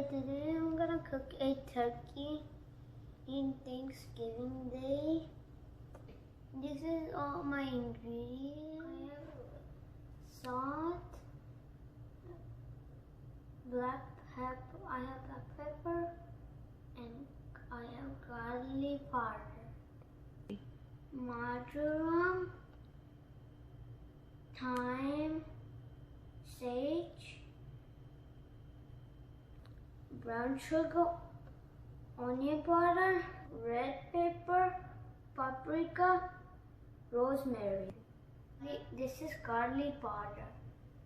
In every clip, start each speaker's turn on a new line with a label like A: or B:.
A: Hi, today I'm gonna cook a turkey in Thanksgiving Day. This is all my ingredients. I have salt, black pepper, I have black pepper, and I have garlic powder, marjoram, thyme, sage, brown sugar, onion powder, red pepper, paprika, rosemary. This is garlic powder.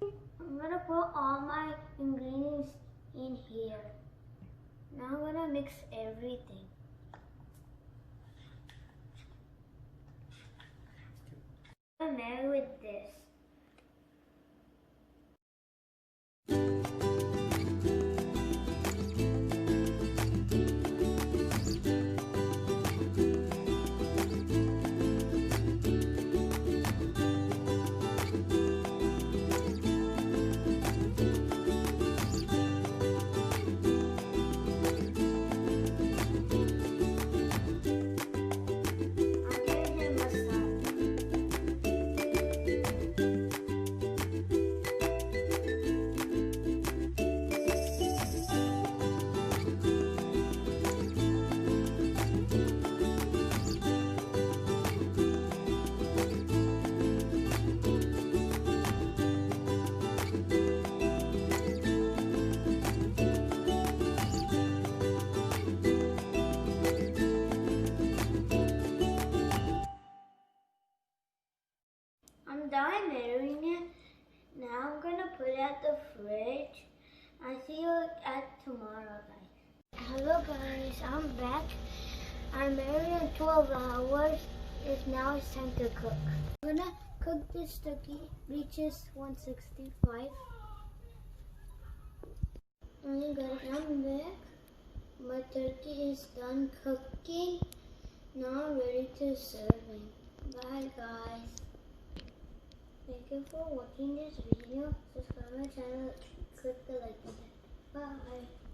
A: I'm gonna put all my ingredients in here. Now I'm gonna mix everything. I'm gonna marinate with this. I'm done marinating it. Now I'm gonna put it at the fridge. I'll see you at tomorrow, guys. Hello guys, I'm back. I marinated 12 hours. Now it's time to cook. I'm gonna cook this turkey. Reaches 165. I'm back. My turkey is done cooking. Now I'm ready to serve it. Bye guys. Thank you for watching this video. Subscribe my channel, click the like button. Bye.